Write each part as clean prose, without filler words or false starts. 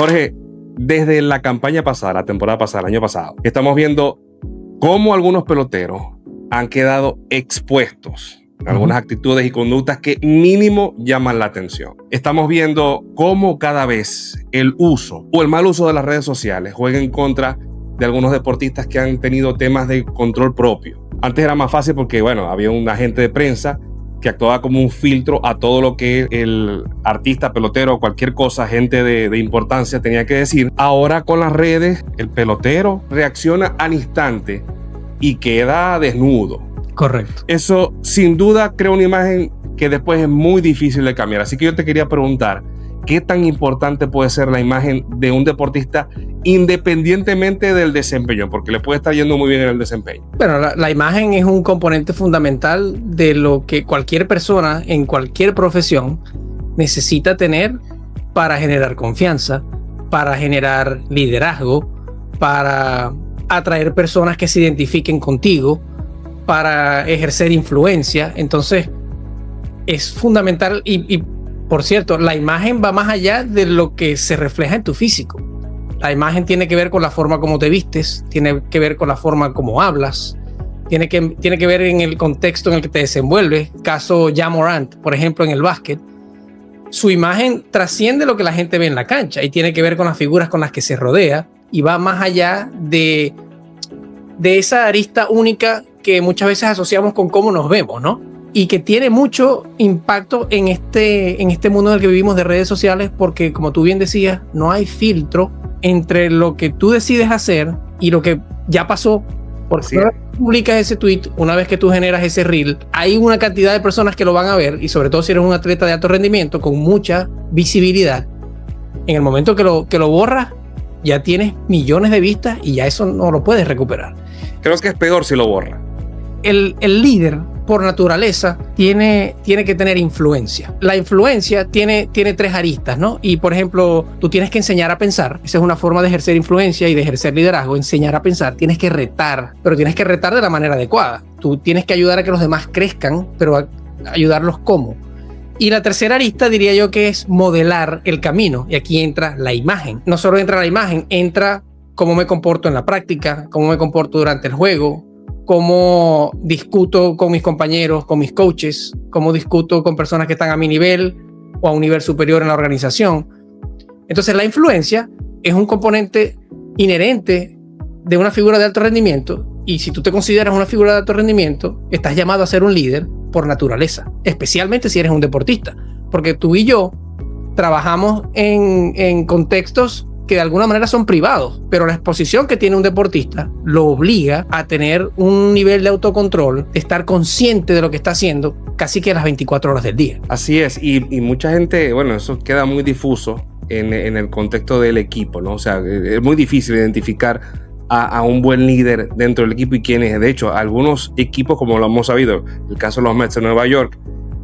Jorge, desde la campaña pasada, la temporada pasada, el año pasado, estamos viendo cómo algunos peloteros han quedado expuestos a algunas actitudes y conductas que mínimo llaman la atención. Estamos viendo cómo cada vez el uso o el mal uso de las redes sociales juega en contra de algunos deportistas que han tenido temas de control propio. Antes era más fácil porque, bueno, había un agente de prensa que actuaba como un filtro a todo lo que el artista, pelotero o cualquier cosa, gente de importancia tenía que decir. Ahora con las redes, el pelotero reacciona al instante y queda desnudo. Correcto. Eso sin duda crea una imagen que después es muy difícil de cambiar. Así que yo te quería preguntar, ¿qué tan importante puede ser la imagen de un deportista independientemente del desempeño? Porque le puede estar yendo muy bien en el desempeño. Bueno, la imagen es un componente fundamental de lo que cualquier persona en cualquier profesión necesita tener para generar confianza, para generar liderazgo, para atraer personas que se identifiquen contigo, para ejercer influencia. Entonces, es fundamental y por cierto, la imagen va más allá de lo que se refleja en tu físico. La imagen tiene que ver con la forma como te vistes, tiene que ver con la forma como hablas, tiene que ver en el contexto en el que te desenvuelves. Caso Ja Morant, por ejemplo, en el básquet, su imagen trasciende lo que la gente ve en la cancha y tiene que ver con las figuras con las que se rodea y va más allá de esa arista única que muchas veces asociamos con cómo nos vemos, ¿no? Y que tiene mucho impacto en este mundo en el que vivimos de redes sociales, porque como tú bien decías, no hay filtro entre lo que tú decides hacer y lo que ya pasó. Porque si publicas ese tweet, una vez que tú generas ese reel, hay una cantidad de personas que lo van a ver, y sobre todo si eres un atleta de alto rendimiento con mucha visibilidad. En el momento que lo borras, ya tienes millones de vistas y ya eso no lo puedes recuperar. Creo que es peor si lo borra. El líder, por naturaleza, tiene que tener influencia. La influencia tiene tres aristas, ¿no? Y, por ejemplo, tú tienes que enseñar a pensar. Esa es una forma de ejercer influencia y de ejercer liderazgo, enseñar a pensar. Tienes que retar, pero tienes que retar de la manera adecuada. Tú tienes que ayudar a que los demás crezcan, pero ayudarlos ¿cómo? Y la tercera arista diría yo que es modelar el camino. Y aquí entra la imagen. No solo entra la imagen, entra cómo me comporto en la práctica, cómo me comporto durante el juego, cómo discuto con mis compañeros, con mis coaches, cómo discuto con personas que están a mi nivel o a un nivel superior en la organización. Entonces la influencia es un componente inherente de una figura de alto rendimiento, y si tú te consideras una figura de alto rendimiento, estás llamado a ser un líder por naturaleza, especialmente si eres un deportista, porque tú y yo trabajamos en contextos que de alguna manera son privados, pero la exposición que tiene un deportista lo obliga a tener un nivel de autocontrol, de estar consciente de lo que está haciendo casi que las 24 horas del día. Así es, y mucha gente, bueno, eso queda muy difuso en el contexto del equipo, ¿no? O sea, es muy difícil identificar a un buen líder dentro del equipo y quién es. De hecho, algunos equipos, como lo hemos sabido, el caso de los Mets de Nueva York,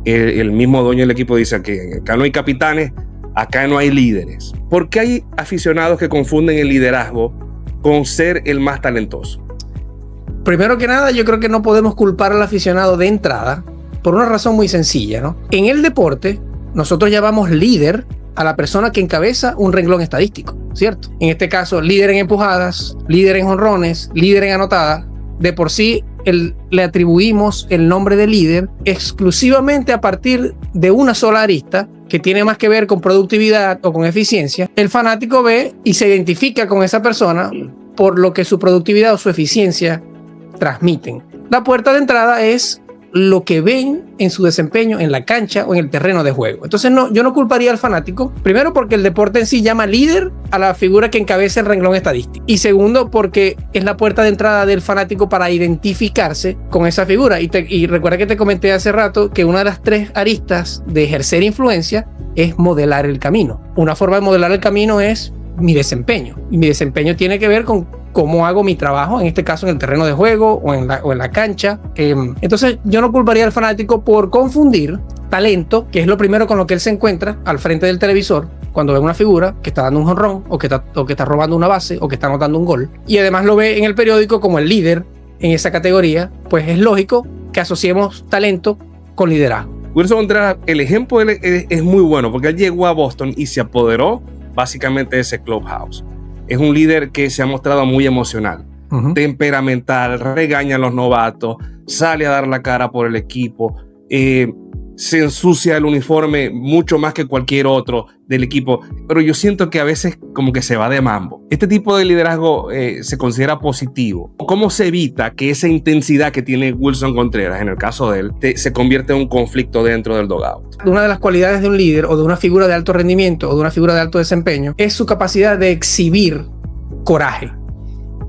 el mismo dueño del equipo dice que acá no hay capitanes, acá no hay líderes. ¿Por qué hay aficionados que confunden el liderazgo con ser el más talentoso? Primero que nada, yo creo que no podemos culpar al aficionado de entrada por una razón muy sencilla, ¿no? En el deporte, nosotros llamamos líder a la persona que encabeza un renglón estadístico, ¿cierto? En este caso, líder en empujadas, líder en jonrones, líder en anotadas. De por sí, le atribuimos el nombre de líder exclusivamente a partir de una sola arista que tiene más que ver con productividad o con eficiencia. El fanático ve y se identifica con esa persona por lo que su productividad o su eficiencia transmiten. La puerta de entrada es lo que ven en su desempeño en la cancha o en el terreno de juego. Entonces yo no culparía al fanático, primero porque el deporte en sí llama líder a la figura que encabeza el renglón estadístico, y segundo porque es la puerta de entrada del fanático para identificarse con esa figura. Y recuerda que te comenté hace rato que una de las tres aristas de ejercer influencia es modelar el camino. Una forma de modelar el camino es mi desempeño, y mi desempeño tiene que ver con cómo hago mi trabajo, en este caso en el terreno de juego o en la cancha. Entonces yo no culparía al fanático por confundir talento, que es lo primero con lo que él se encuentra al frente del televisor cuando ve una figura que está dando un jonrón o que está robando una base o que está anotando un gol, y además lo ve en el periódico como el líder en esa categoría. Pues es lógico que asociemos talento con liderazgo. Willson Contreras, el ejemplo es muy bueno porque él llegó a Boston y se apoderó básicamente ese clubhouse. Es un líder que se ha mostrado muy emocional, temperamental, regaña a los novatos, sale a dar la cara por el equipo, se ensucia el uniforme mucho más que cualquier otro del equipo, pero yo siento que a veces como que se va de mambo. Este tipo de liderazgo se considera positivo. ¿Cómo se evita que esa intensidad que tiene Willson Contreras, en el caso de él, se convierta en un conflicto dentro del dugout? Una de las cualidades de un líder o de una figura de alto rendimiento o de una figura de alto desempeño es su capacidad de exhibir coraje.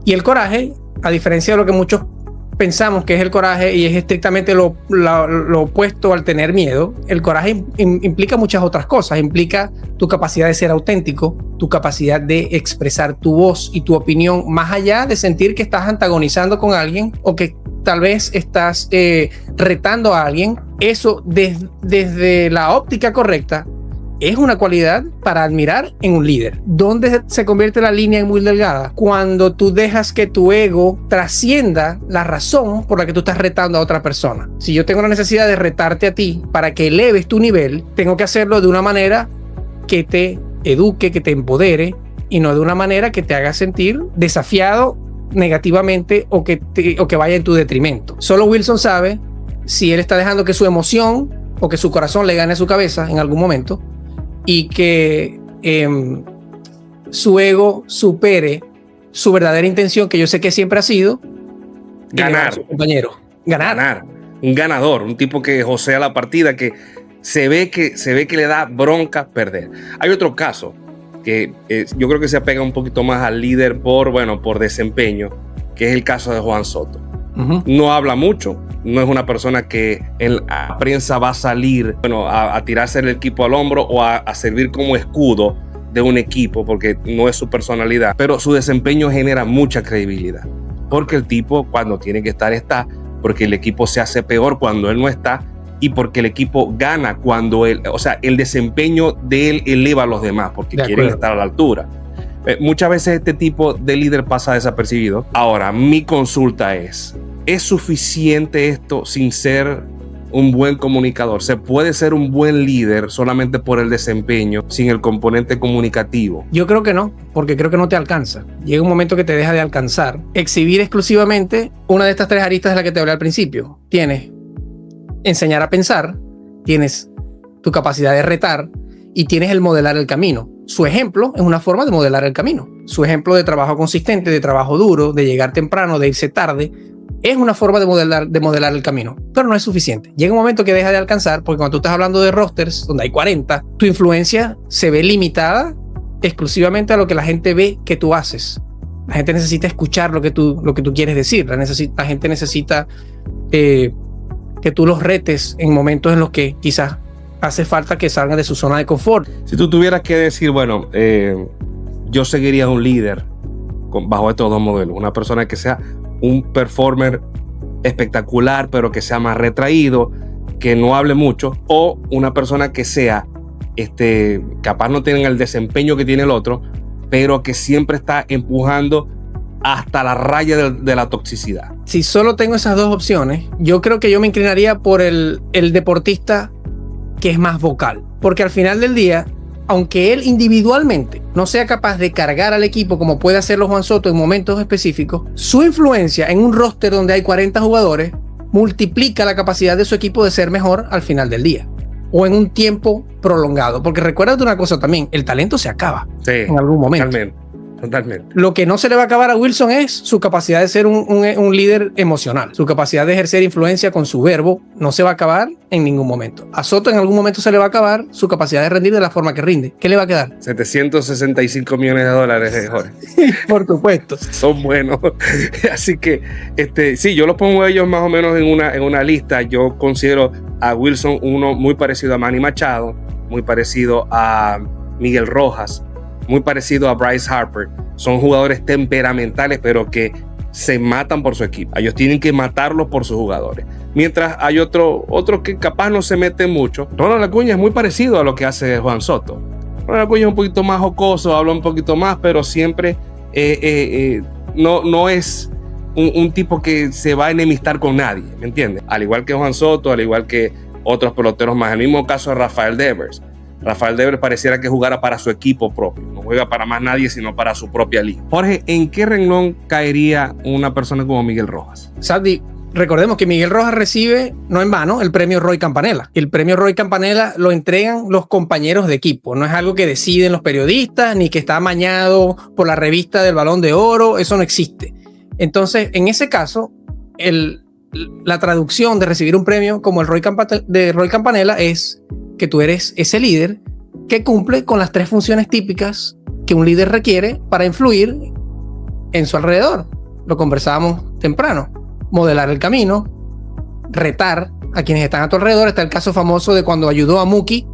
Y el coraje, a diferencia de lo que muchos pensamos que es el coraje y es estrictamente lo opuesto al tener miedo, el coraje implica muchas otras cosas. Implica tu capacidad de ser auténtico, tu capacidad de expresar tu voz y tu opinión, más allá de sentir que estás antagonizando con alguien o que tal vez estás retando a alguien. Eso desde la óptica correcta es una cualidad para admirar en un líder. ¿Dónde se convierte la línea en muy delgada? Cuando tú dejas que tu ego trascienda la razón por la que tú estás retando a otra persona. Si yo tengo la necesidad de retarte a ti para que eleves tu nivel, tengo que hacerlo de una manera que te eduque, que te empodere, y no de una manera que te haga sentir desafiado negativamente o que vaya en tu detrimento. Solo Willson sabe si él está dejando que su emoción o que su corazón le gane a su cabeza en algún momento, y que su supere su verdadera intención, que yo sé que siempre ha sido ganar a su compañero. Ganar. Un ganador, un tipo que josea la partida, que se ve que le da bronca perder. Hay otro caso que yo creo que se apega un poquito más al líder por desempeño, que es el caso de Juan Soto. No habla mucho, no es una persona que en la prensa va a salir a tirarse el equipo al hombro o a servir como escudo de un equipo, porque no es su personalidad, pero su desempeño genera mucha credibilidad, porque el tipo cuando tiene que estar está, porque el equipo se hace peor cuando él no está, y porque el equipo gana cuando él, o sea, el desempeño de él eleva a los demás, porque quieren estar a la altura. Muchas veces este tipo de líder pasa desapercibido. Ahora, mi consulta ¿es suficiente esto sin ser un buen comunicador? ¿Se puede ser un buen líder solamente por el desempeño, sin el componente comunicativo? Yo creo que no, porque creo que no te alcanza. Llega un momento que te deja de alcanzar. Exhibir exclusivamente una de estas tres aristas de las que te hablé al principio. Tienes enseñar a pensar, tienes tu capacidad de retar y tienes el modelar el camino. Su ejemplo es una forma de modelar el camino. Su ejemplo de trabajo consistente, de trabajo duro, de llegar temprano, de irse tarde, es una forma de modelar el camino, pero no es suficiente. Llega un momento que deja de alcanzar, porque cuando tú estás hablando de rosters donde hay 40, tu influencia se ve limitada exclusivamente a lo que la gente ve que tú haces. La gente necesita escuchar lo que tú quieres decir. La gente necesita que tú los retes en momentos en los que quizás hace falta que salgan de su zona de confort. Si tú tuvieras que decir, bueno, yo seguiría un líder bajo estos dos modelos, una persona que sea un performer espectacular, pero que sea más retraído, que no hable mucho, o una persona que sea capaz no tiene el desempeño que tiene el otro, pero que siempre está empujando hasta la raya de la toxicidad. Si solo tengo esas dos opciones, yo creo que yo me inclinaría por el deportista que es más vocal, porque al final del día, aunque él individualmente no sea capaz de cargar al equipo como puede hacerlo Juan Soto en momentos específicos, su influencia en un roster donde hay 40 jugadores multiplica la capacidad de su equipo de ser mejor al final del día o en un tiempo prolongado, porque recuérdate una cosa también, el talento se acaba en algún momento. Totalmente. Lo que no se le va a acabar a Willson es su capacidad de ser un líder emocional. Su capacidad de ejercer influencia con su verbo no se va a acabar en ningún momento. A Soto en algún momento se le va a acabar su capacidad de rendir de la forma que rinde. ¿Qué le va a quedar? $765 millones, Jorge. Por supuesto. Son buenos. Así que, sí, yo los pongo a ellos más o menos en una lista. Yo considero a Willson uno muy parecido a Manny Machado, muy parecido a Miguel Rojas, muy parecido a Bryce Harper. Son jugadores temperamentales, pero que se matan por su equipo. Ellos tienen que matarlos por sus jugadores. Mientras hay otro que capaz no se mete mucho. Ronald Acuña es muy parecido a lo que hace Juan Soto. Ronald Acuña es un poquito más jocoso, habla un poquito más, pero siempre no es un tipo que se va a enemistar con nadie, ¿me entiendes? Al igual que Juan Soto, al igual que otros peloteros más. El mismo caso de Rafael Devers. Rafael Devers pareciera que jugara para su equipo propio, no juega para más nadie, sino para su propia liga. Jorge, ¿en qué renglón caería una persona como Miguel Rojas? Sandy, recordemos que Miguel Rojas recibe, no en vano, el premio Roy Campanella. El premio Roy Campanella lo entregan los compañeros de equipo. No es algo que deciden los periodistas, ni que está amañado por la revista del Balón de Oro. Eso no existe. Entonces, en ese caso, la traducción de recibir un premio como el de Roy Campanella es que tú eres ese líder que cumple con las 3 funciones típicas que un líder requiere para influir en su alrededor. Lo conversábamos temprano. Modelar el camino, retar a quienes están a tu alrededor. Está el caso famoso de cuando ayudó a Mookie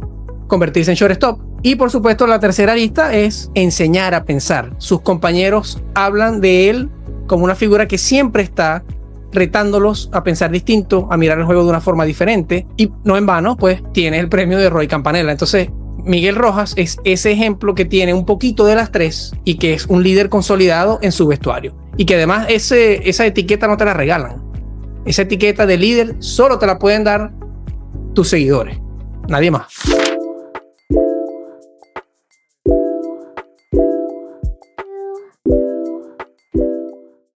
convertirse en shortstop. Y por supuesto la tercera lista es enseñar a pensar. Sus compañeros hablan de él como una figura que siempre está retándolos a pensar distinto, a mirar el juego de una forma diferente, y no en vano pues tiene el premio de Roy Campanella. Entonces Miguel Rojas es ese ejemplo que tiene un poquito de las 3 y que es un líder consolidado en su vestuario. Y que además esa etiqueta no te la regalan. Esa etiqueta de líder solo te la pueden dar tus seguidores, nadie más.